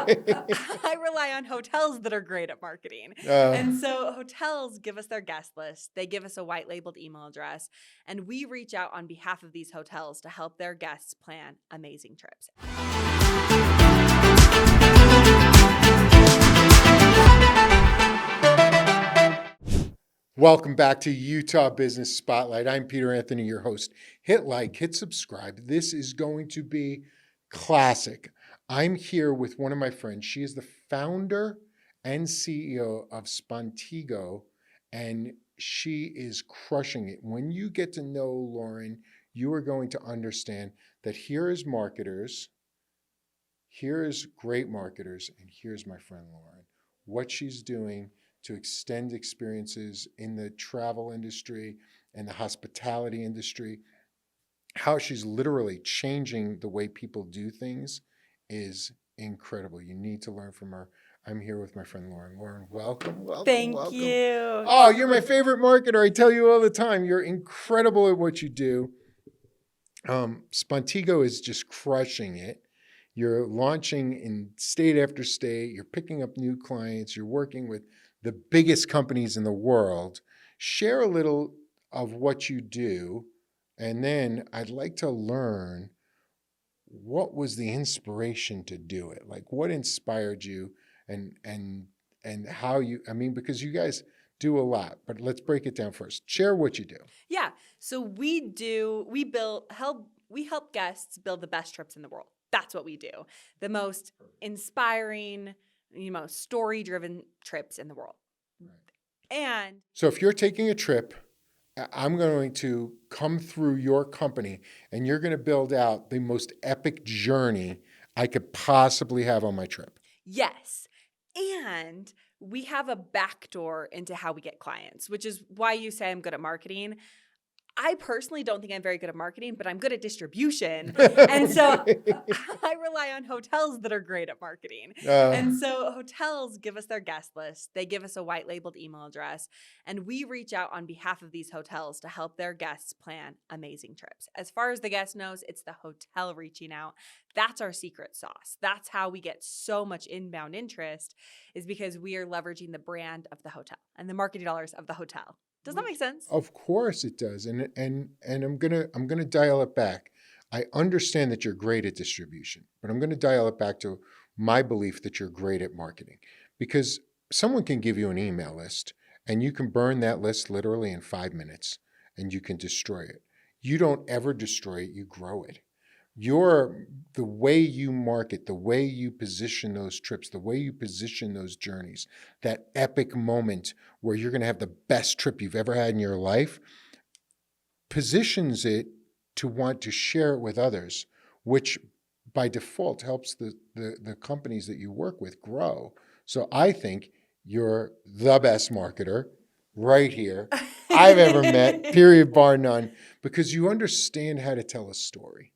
I rely on hotels that are great at marketing. And so hotels give us their guest list. They give us a white labeled email address, and we reach out on behalf of these hotels to help their guests plan amazing trips. Welcome back to Utah Business Spotlight. I'm Peter Anthony, your host. Hit like, hit subscribe. This is going to be classic. I'm here with one of my friends. She is the founder and CEO of Spontigo, and she is crushing it. When you get to know Lauren, you are going to understand that here is marketers, here is great marketers, and here's my friend Lauren. What she's doing to extend experiences in the travel industry and the hospitality industry, how she's literally changing the way people do things is incredible. You need to learn from her. I'm here with my friend Lauren. Lauren, welcome. Thank you. Oh, you're my favorite marketer. I tell you all the time, you're incredible at what you do. Spontigo is just crushing it. You're launching in state after state. You're picking up new clients. You're working with the biggest companies in the world. Share a little of what you do, and then I'd like to learn what was the inspiration to do it. Like, what inspired you, and how you? I mean, because you guys do a lot, but let's break it down first. Share what you do. Yeah. So we help guests build the best trips in the world. That's what we do. The most inspiring, story-driven trips in the world. Right. And so if you're taking a trip, I'm going to come through your company and you're going to build out the most epic journey I could possibly have on my trip. Yes. And we have a backdoor into how we get clients, which is why you say I'm good at marketing. I personally don't think I'm very good at marketing, but I'm good at distribution. And so I rely on hotels that are great at marketing. And so hotels give us their guest list. They give us a white labeled email address, and we reach out on behalf of these hotels to help their guests plan amazing trips. As far as the guest knows, it's the hotel reaching out. That's our secret sauce. That's how we get so much inbound interest, is because we are leveraging the brand of the hotel and the marketing dollars of the hotel. Does that make sense? Of course it does. And I'm gonna dial it back. I understand that you're great at distribution, but I'm gonna dial it back to my belief that you're great at marketing. Because someone can give you an email list and you can burn that list literally in 5 minutes and you can destroy it. You don't ever destroy it, you grow it. The way you market, the way you position those trips, the way you position those journeys, that epic moment where you're going to have the best trip you've ever had in your life, positions it to want to share it with others, which by default helps the companies that you work with grow. So I think you're the best marketer right here I've ever met, period, bar none, because you understand how to tell a story.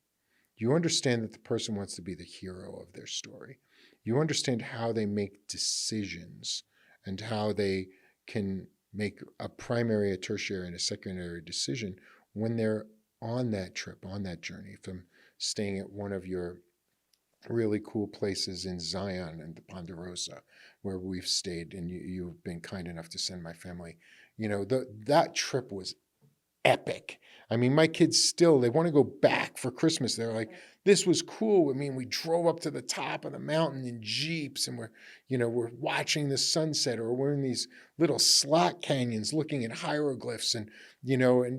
You understand that the person wants to be the hero of their story. You understand how they make decisions and how they can make a primary, a tertiary, and a secondary decision when they're on that trip, on that journey. If I'm staying at one of your really cool places in Zion and Ponderosa, where we've stayed, and you've been kind enough to send my family, that trip was epic. I mean, my kids still, they want to go back for Christmas. They're like, this was cool. I mean, we drove up to the top of the mountain in Jeeps and we're watching the sunset, or we're in these little slot canyons looking at hieroglyphs and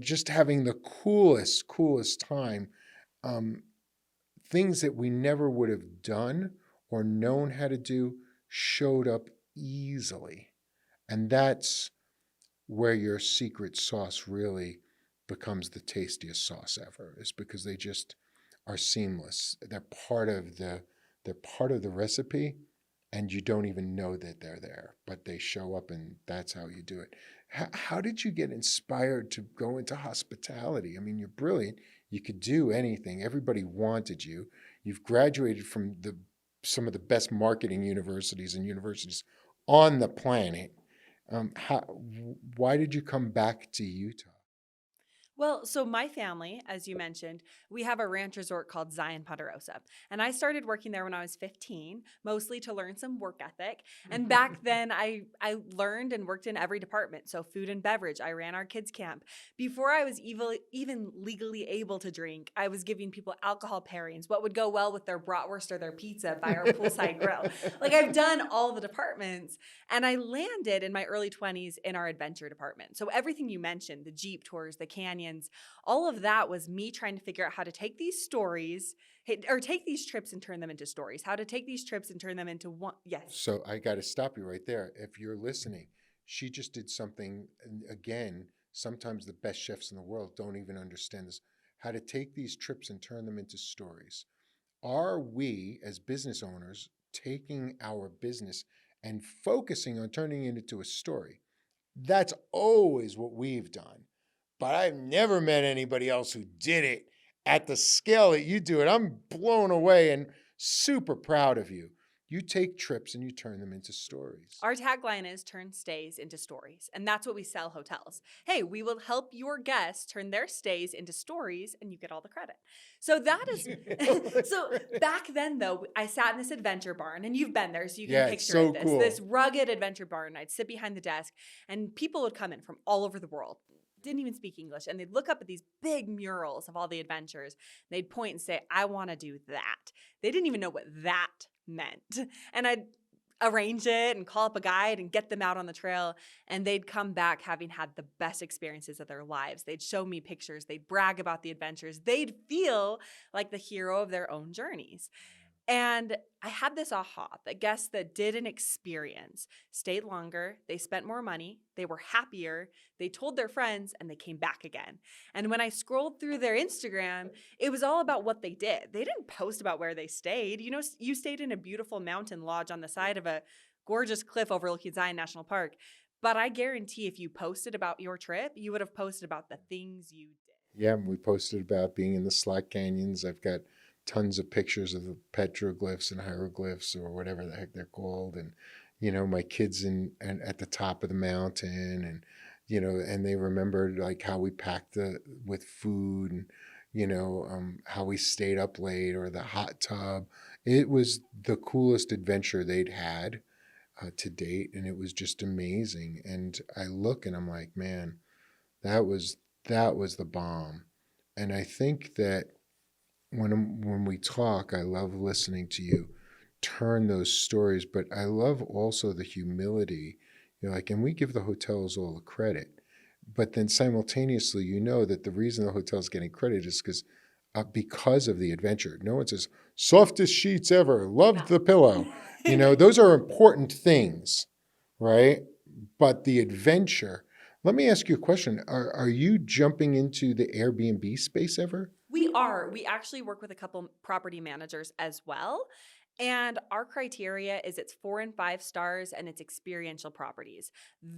just having the coolest time. Things that we never would have done or known how to do showed up easily. And that's where your secret sauce really becomes the tastiest sauce ever, is because they just are seamless. They're part of the recipe, and you don't even know that they're there, but they show up, and that's how you do it. How did you get inspired to go into hospitality? I mean, you're brilliant. You could do anything. Everybody wanted you. You've graduated from some of the best marketing universities on the planet. Why did you come back to Utah? Well, so my family, as you mentioned, we have a ranch resort called Zion Ponderosa. And I started working there when I was 15, mostly to learn some work ethic. And back then I learned and worked in every department. So food and beverage, I ran our kids camp. Before I was even legally able to drink, I was giving people alcohol pairings, what would go well with their bratwurst or their pizza by our poolside grill. Like I've done all the departments. And I landed in my early 20s in our adventure department. So everything you mentioned, the Jeep tours, the canyons, all of that was me trying to figure out how to take these stories or take these trips and turn them into stories, how to take these trips and turn them into one. Yes. So I got to stop you right there. If you're listening, she just did something, and again, sometimes the best chefs in the world don't even understand this, how to take these trips and turn them into stories. Are we, as business owners, taking our business and focusing on turning it into a story? That's always what we've done. But I've never met anybody else who did it at the scale that you do it. I'm blown away and super proud of you. You take trips and you turn them into stories. Our tagline is turn stays into stories. And that's what we sell hotels. Hey, we will help your guests turn their stays into stories and you get all the credit. So that is so back then though, I sat in this adventure barn and you've been there so you can Yeah, it's picture so it. cool. This rugged adventure barn. I'd sit behind the desk and people would come in from all over the world. Didn't even speak English. And they'd look up at these big murals of all the adventures. They'd point and say, I want to do that. They didn't even know what that meant. And I'd arrange it and call up a guide and get them out on the trail. And they'd come back having had the best experiences of their lives. They'd show me pictures. They'd brag about the adventures. They'd feel like the hero of their own journeys. And I had this aha that guests that did an experience stayed longer, they spent more money, they were happier, they told their friends, and they came back again. And when I scrolled through their Instagram, it was all about what they did. They didn't post about where they stayed. You know, you stayed in a beautiful mountain lodge on the side of a gorgeous cliff overlooking Zion National Park. But I guarantee if you posted about your trip, you would have posted about the things you did. Yeah, we posted about being in the Slack Canyons. I've got tons of pictures of the petroglyphs and hieroglyphs or whatever the heck they're called. And, my kids and at the top of the mountain and, and they remembered like how we packed with food and, how we stayed up late or the hot tub. It was the coolest adventure they'd had to date. And it was just amazing. And I look and I'm like, man, that was the bomb. And I think that when we talk, I love listening to you turn those stories, but I love also the humility. You're like, and we give the hotels all the credit, but then simultaneously, that the reason the hotel's getting credit is because of the adventure. No one says softest sheets ever, loved the pillow. Those are important things, right? But the adventure. Let me ask you a question. Are you jumping into the Airbnb space ever? We are. We actually work with a couple property managers as well. And our criteria is it's 4 and 5 stars and it's experiential properties.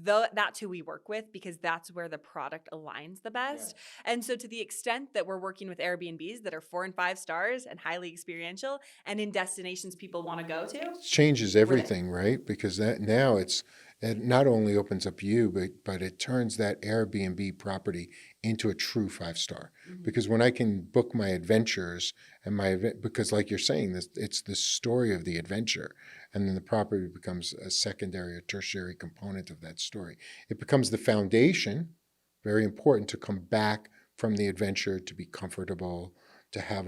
That's who we work with because that's where the product aligns the best. Yeah. And so to the extent that we're working with Airbnbs that are 4 and 5 stars and highly experiential and in destinations people want to go to. It changes everything, right? Because that now it not only opens up you, but it turns that Airbnb property into a true 5-star. Mm-hmm. Because when I can book my adventures because like you're saying, it's the story of the adventure, and then the property becomes a secondary or tertiary component of that story. It becomes the foundation, very important to come back from the adventure to be comfortable, to have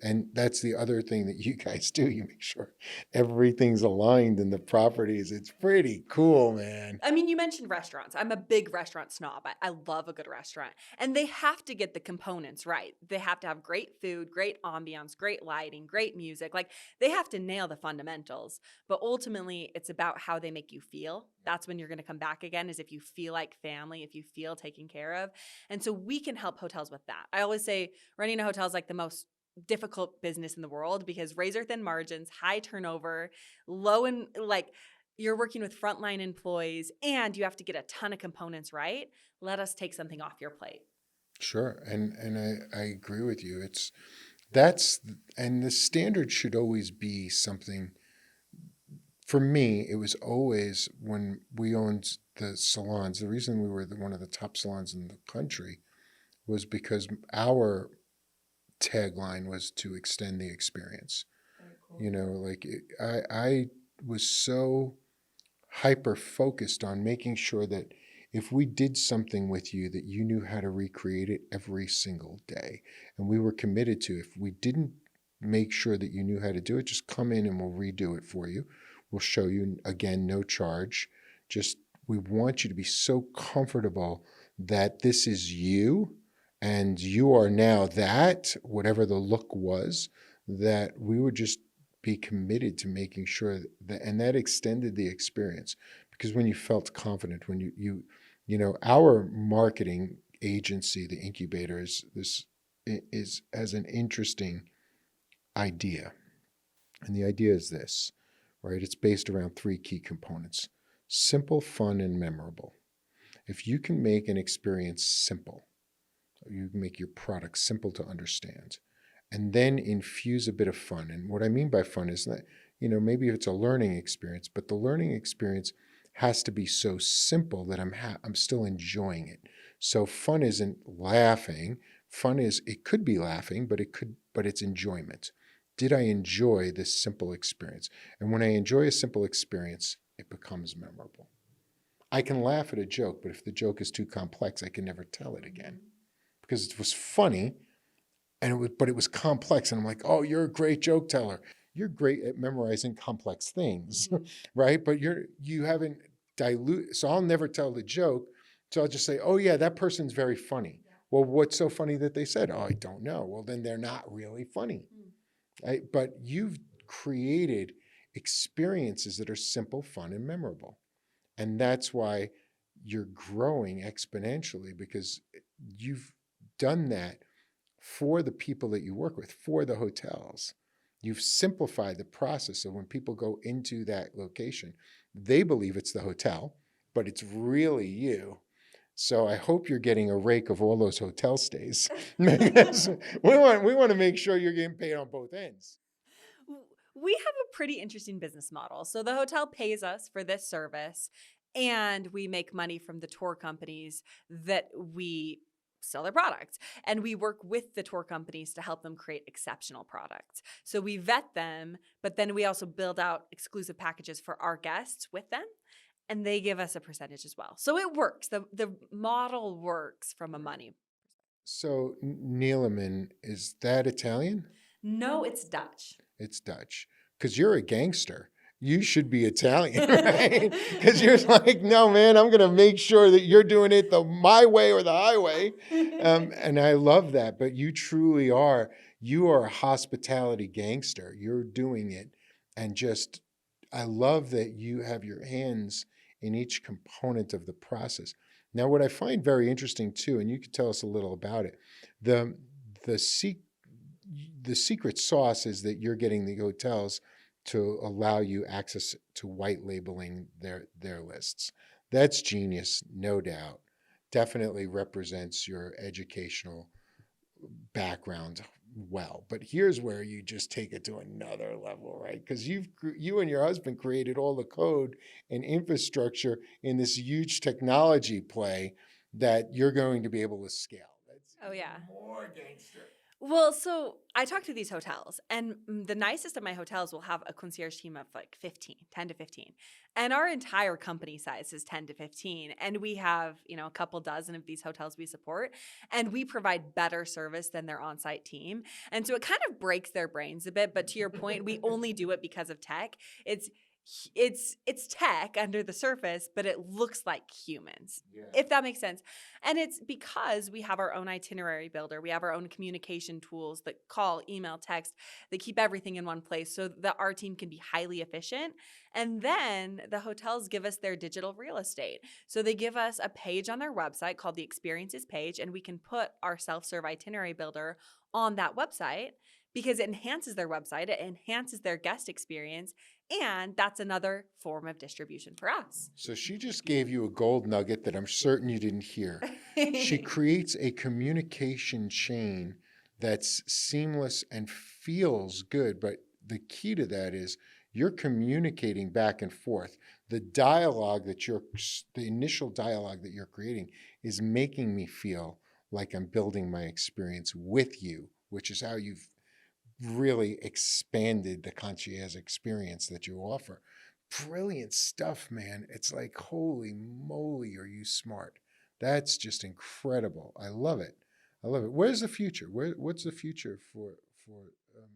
and that's the other thing that you guys do. You make sure everything's aligned in the properties. It's pretty cool, man. I mean, you mentioned restaurants. I'm a big restaurant snob. I love a good restaurant. And they have to get the components right. They have to have great food, great ambiance, great lighting, great music. Like they have to nail the fundamentals. But ultimately, it's about how they make you feel. That's when you're going to come back again, is if you feel like family, if you feel taken care of. And so we can help hotels with that. I always say running a hotel is like the most difficult business in the world because razor thin margins, high turnover, low and like you're working with frontline employees and you have to get a ton of components right. Let us take something off your plate. Sure. And I agree with you. And the standard should always be something. For me, it was always when we owned the salons. The reason we were one of the top salons in the country was because our tagline was to extend the experience. Very cool. You know, like I was so hyper focused on making sure that if we did something with you, that you knew how to recreate it every single day. And we were committed to, if we didn't make sure that you knew how to do it, just come in and we'll redo it for you. We'll show you, again, no charge. Just, we want you to be so comfortable that this is you and you are now that, whatever the look was, that we would just be committed to making sure that, and that extended the experience. Because when you felt confident, when you know, our marketing agency, the incubator, has an interesting idea. And the idea is this, right? It's based around three key components: simple, fun, and memorable. If you can make an experience simple, you can make your product simple to understand, and then infuse a bit of fun. And what I mean by fun is that, you know, maybe it's a learning experience, but the learning experience has to be so simple that I'm still enjoying it. So fun isn't laughing. Fun is, it could be laughing, but it's enjoyment. Did I enjoy this simple experience? And when I enjoy a simple experience, it becomes memorable. I can laugh at a joke, but if the joke is too complex, I can never tell it again because it was funny, but it was complex. And I'm like, oh, you're a great joke teller. You're great at memorizing complex things, right? But you haven't diluted. So I'll never tell the joke. So I'll just say, oh yeah, that person's very funny. Yeah. Well, what's so funny that they said? Oh, I don't know. Well, then they're not really funny. Right? But you've created experiences that are simple, fun, and memorable. And that's why you're growing exponentially, because you've done that for the people that you work with, for the hotels. You've simplified the process. So when people go into that location, they believe it's the hotel, but it's really you. So I hope you're getting a rake of all those hotel stays. Because we want to make sure you're getting paid on both ends. We have a pretty interesting business model. So the hotel pays us for this service, and we make money from the tour companies that we sell their products. And we work with the tour companies to help them create exceptional products. So we vet them, but then we also build out exclusive packages for our guests with them, and they give us a percentage as well. So it works. The model works from a money. So Neeleman, is that Italian? No, it's Dutch. It's Dutch. Because you're a gangster. You should be Italian, right? Because you're like, no, man, I'm going to make sure that you're doing it my way or the highway. And I love that. But you truly are. You are a hospitality gangster. You're doing it. And just, I love that you have your hands in each component of the process. Now, what I find very interesting too, and you could tell us a little about it, the secret sauce is that you're getting the hotels to allow you access to white labeling their lists. That's genius, no doubt. Definitely represents your educational background well. But here's where you just take it to another level, right? Because you and your husband created all the code and infrastructure in this huge technology play that you're going to be able to scale. That's more gangster. Well, so I talk to these hotels, and the nicest of my hotels will have a concierge team of like 10 to 15. And our entire company size is 10 to 15. And we have, a couple dozen of these hotels we support, and we provide better service than their on-site team. And so it kind of breaks their brains a bit. But to your point, we only do it because of tech. It's tech under the surface, but it looks like humans, if that makes sense. And it's because we have our own itinerary builder. We have our own communication tools that call, email, text, that keep everything in one place so that our team can be highly efficient. And then the hotels give us their digital real estate. So they give us a page on their website called the Experiences page, and we can put our self-serve itinerary builder on that website because it enhances their website, it enhances their guest experience, and that's another form of distribution for us. So she just gave you a gold nugget that I'm certain you didn't hear. She creates a communication chain that's seamless and feels good. But the key to that is you're communicating back and forth. The initial dialogue that you're creating is making me feel like I'm building my experience with you, which is how you've really expanded the concierge experience that you offer. Brilliant stuff, man. It's like, holy moly, are you smart? That's just incredible. I love it. I love it. Where's the future? What's the future for your company?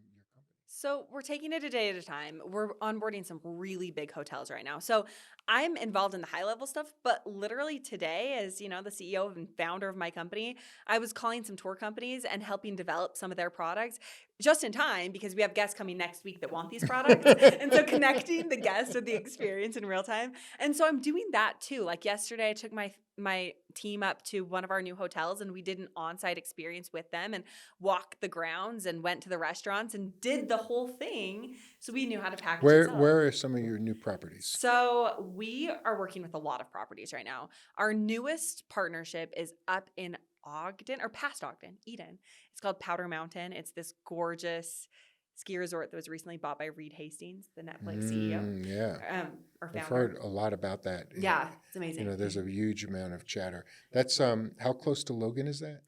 So we're taking it a day at a time. We're onboarding some really big hotels right now. So I'm involved in the high level stuff, but literally today, as the CEO and founder of my company, I was calling some tour companies and helping develop some of their products just in time because we have guests coming next week that want these products. And so connecting the guest with the experience in real time. And so I'm doing that too. Like yesterday, I took my team up to one of our new hotels and we did an on-site experience with them and walked the grounds and went to the restaurants and did the whole thing so we knew how to package and sell it. Where are some of your new properties? So we are working with a lot of properties right now. Our newest partnership is up in Ogden or past Ogden, Eden. It's called Powder Mountain. It's this gorgeous ski resort that was recently bought by Reed Hastings, the Netflix CEO. Yeah. Or founder. I've heard a lot about that. Yeah, it's amazing. There's a huge amount of chatter. That's how close to Logan is that?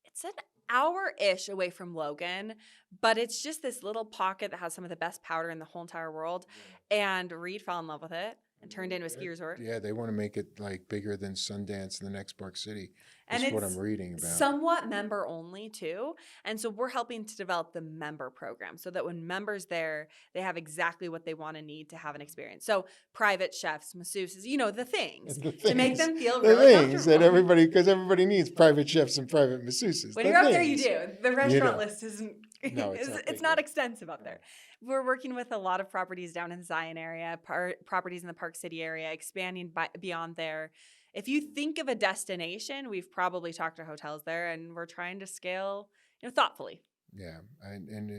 It's an hour-ish away from Logan, but it's just this little pocket that has some of the best powder in the whole entire world. And Reed fell in love with it and turned into a ski resort. Yeah, they want to make it like bigger than Sundance and the next Park City. And That's what I'm reading about. Somewhat member only too. And so we're helping to develop the member program so that when members there, they have exactly what they want and need to have an experience. So private chefs, masseuses, the things to make them feel really comfortable. Because everybody needs private chefs and private masseuses. When you're up there, you do. The restaurant list isn't, No, it's not extensive up there. We're working with a lot of properties down in the Zion area, properties in the Park City area, expanding beyond there. If you think of a destination, we've probably talked to hotels there, and we're trying to scale, thoughtfully. Yeah,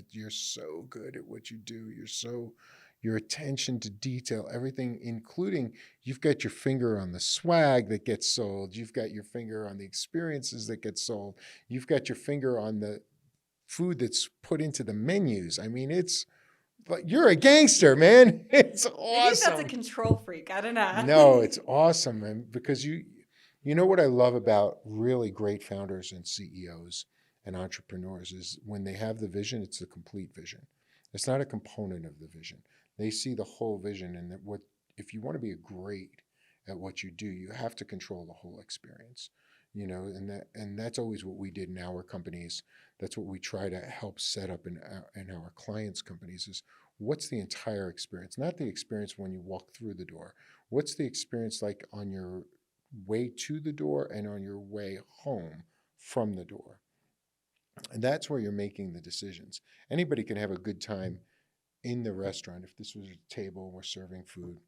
you're so good at what you do. Your attention to detail, everything, including you've got your finger on the swag that gets sold. You've got your finger on the experiences that get sold. You've got your finger on the food that's put into the menus. I mean, but you're a gangster, man. It's awesome. Maybe that's a control freak. I don't know. No, it's awesome, man, because you know what I love about really great founders and CEOs and entrepreneurs is when they have the vision, it's the complete vision. It's not a component of the vision. They see the whole vision, and if you want to be great at what you do, you have to control the whole experience. And that's always what we did in our companies. That's what we try to help set up in our clients' companies is what's the entire experience, not the experience when you walk through the door. What's the experience like on your way to the door and on your way home from the door? And that's where you're making the decisions. Anybody can have a good time in the restaurant. If this was a table, we're serving food,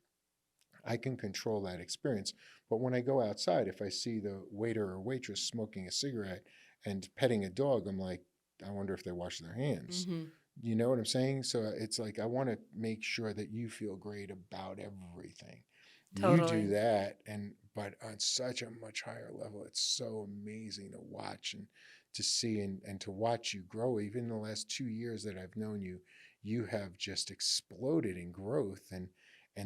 I can control that experience. But when I go outside, if I see the waiter or waitress smoking a cigarette and petting a dog, I'm like, I wonder if they wash their hands. Mm-hmm. You know what I'm saying? So it's like, I want to make sure that you feel great about everything. Totally. You do that, but on such a much higher level, it's so amazing to watch and to see and to watch you grow. Even in the last 2 years that I've known you, you have just exploded in growth and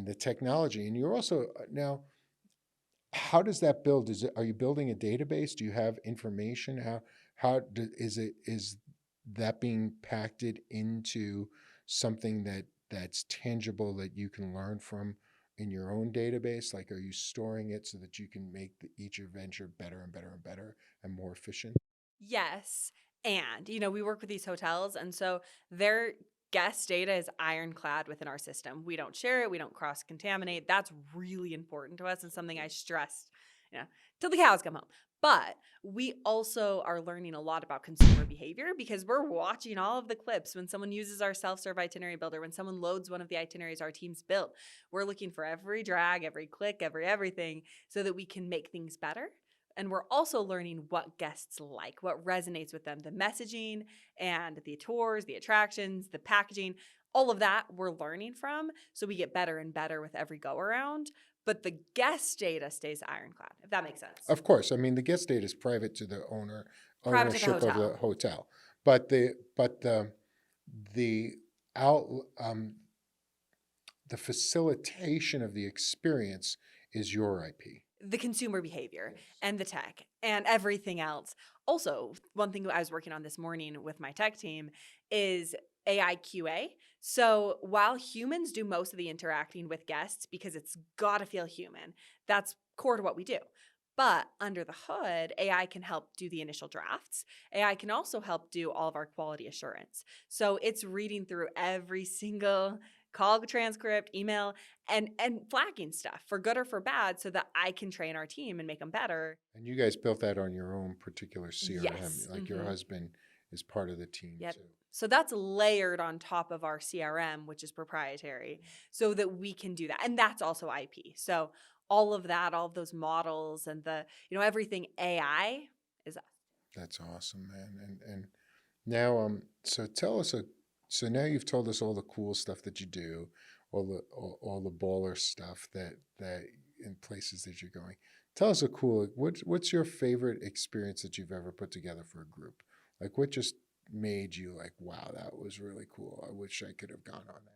the technology. And you're also now, how does that build? Are you building a database? Do you have information? Is that being packed into something that's tangible that you can learn from in your own database? Like, are you storing it so that you can make each adventure better and better and better and more efficient? Yes. And, we work with these hotels, and so their guest data is ironclad within our system. We don't share it. We don't cross-contaminate. That's really important to us and something I stress, till the cows come home. But we also are learning a lot about consumer behavior because we're watching all of the clips when someone uses our self-serve itinerary builder, when someone loads one of the itineraries our team's built. We're looking for every drag, every click, everything so that we can make things better. And we're also learning what guests like, what resonates with them, the messaging and the tours, the attractions, the packaging, all of that we're learning from. So we get better and better with every go around. But the guest data stays ironclad, if that makes sense. Of course. I mean, the guest data is private to the ownership of the hotel. But the facilitation of the experience is your IP. The consumer behavior and the tech and everything else also, one thing I was working on this morning with my tech team is AI QA. So while humans do most of the interacting with guests because it's got to feel human, that's core to what we do. But under the hood, AI can help do the initial drafts. AI can also help do all of our quality assurance. So it's reading through every single call transcript, email, and flagging stuff for good or for bad so that I can train our team and make them better. And you guys built that on your own particular CRM. Yes. Like your husband is part of the team Yep. too. So that's layered on top of our CRM, which is proprietary, so that we can do that. And that's also IP. So all of that, all of those models and everything AI is us. That's awesome, man. And now, so tell us so now you've told us all the cool stuff that you do, all the baller stuff that in places that you're going. Tell us what's your favorite experience that you've ever put together for a group? Like what just made you like, wow, that was really cool. I wish I could have gone on that.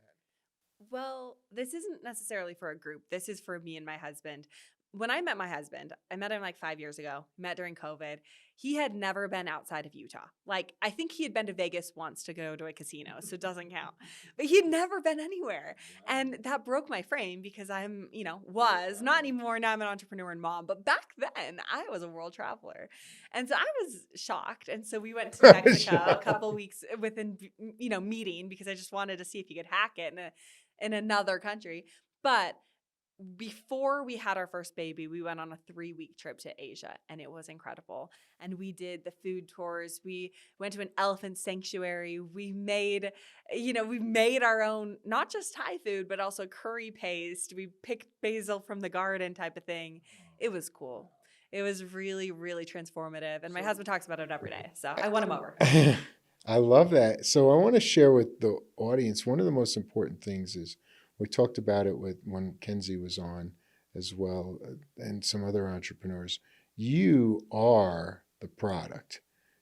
Well, this isn't necessarily for a group. This is for me and my husband. When I met my husband, I met him like 5 years ago, met during COVID. He had never been outside of Utah. Like, I think he had been to Vegas once to go to a casino, so it doesn't count. But he had never been anywhere. And that broke my frame because was not anymore. Now I'm an entrepreneur and mom. But back then, I was a world traveler. And so I was shocked. And so we went to Mexico a couple weeks within, meeting because I just wanted to see if you could hack it in another country. But before we had our first baby, we went on a 3-week trip to Asia and it was incredible. And we did the food tours. We went to an elephant sanctuary. We made our own, not just Thai food, but also curry paste. We picked basil from the garden type of thing. It was cool. It was really, really transformative. And my husband talks about it every day. So I won him over. I love that. So I want to share with the audience one of the most important things is we talked about it when Kenzie was on as well and some other entrepreneurs. You are the product.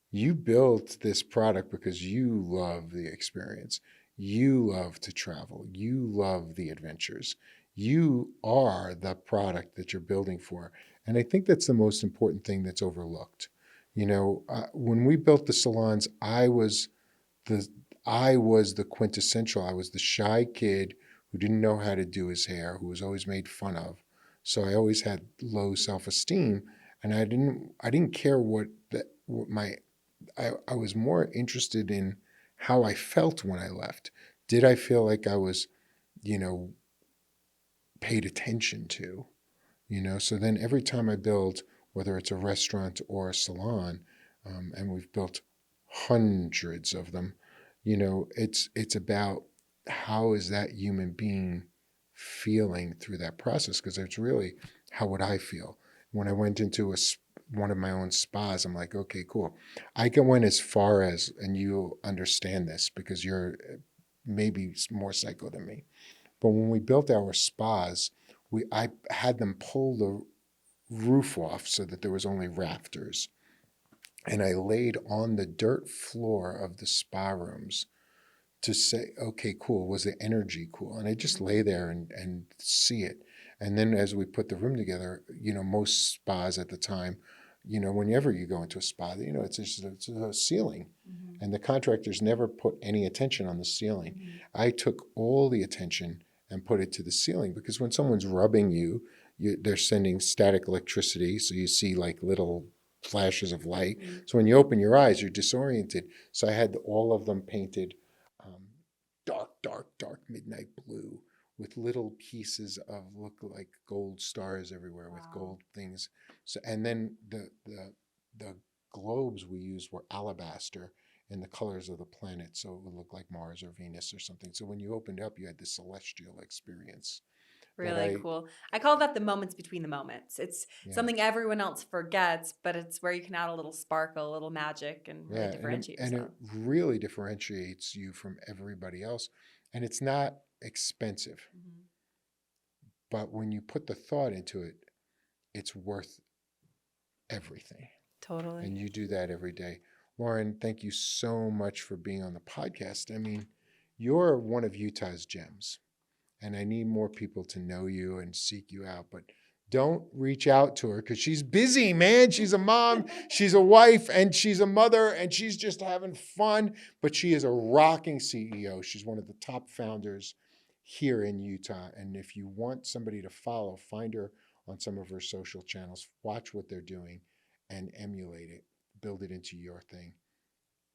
You built this product because you love the experience. You love to travel. You love the adventures. You are the product that you're building for. And I think that's the most important thing that's overlooked. When we built the salons, the I was the quintessential. I was the shy kid who didn't know how to do his hair, who was always made fun of. So I always had low self-esteem, and I didn't care I was more interested in how I felt when I left. Did I feel like I was, paid attention to? So then every time I build, whether it's a restaurant or a salon, and we've built hundreds of them, it's about how is that human being feeling through that process? Because it's really how would I feel when I went into one of my own spas? I'm like, okay, cool. I went as far as, and you'll understand this because you're maybe more psycho than me. But when we built our spas, I had them pull the roof off so that there was only rafters. And I laid on the dirt floor of the spa rooms to say, okay, cool. Was the energy cool? And I just lay there and see it. And then as we put the room together, most spas at the time, whenever you go into a spa, it's a ceiling. Mm-hmm. And the contractors never put any attention on the ceiling. Mm-hmm. I took all the attention and put it to the ceiling because when someone's rubbing they're sending static electricity. So you see like little flashes of light. Mm-hmm. So when you open your eyes, you're disoriented. So I had all of them painted dark midnight blue with little pieces of look like gold stars everywhere. Wow. With gold things. So and then the globes we used were alabaster in the colors of the planet, so it would look like Mars or Venus or something. So when you opened up, you had this celestial experience. Really cool. I call that the moments between the moments. It's something everyone else forgets, but it's where you can add a little sparkle, a little magic, and really differentiate yourself. And it really differentiates you from everybody else. And it's not expensive. Mm-hmm. But when you put the thought into it, it's worth everything. Totally. And you do that every day. Lauren, thank you so much for being on the podcast. I mean, you're one of Utah's gems. And I need more people to know you and seek you out. But don't reach out to her because she's busy, man. She's a mom, she's a wife, and she's a mother, and she's just having fun. But she is a rocking CEO. She's one of the top founders here in Utah. And if you want somebody to follow, find her on some of her social channels, watch what they're doing, and emulate it. Build it into your thing.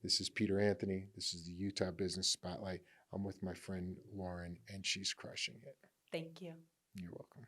This is Peter Anthony. This is the Utah Business Spotlight. I'm with my friend Lauren, and she's crushing it. Thank you. You're welcome.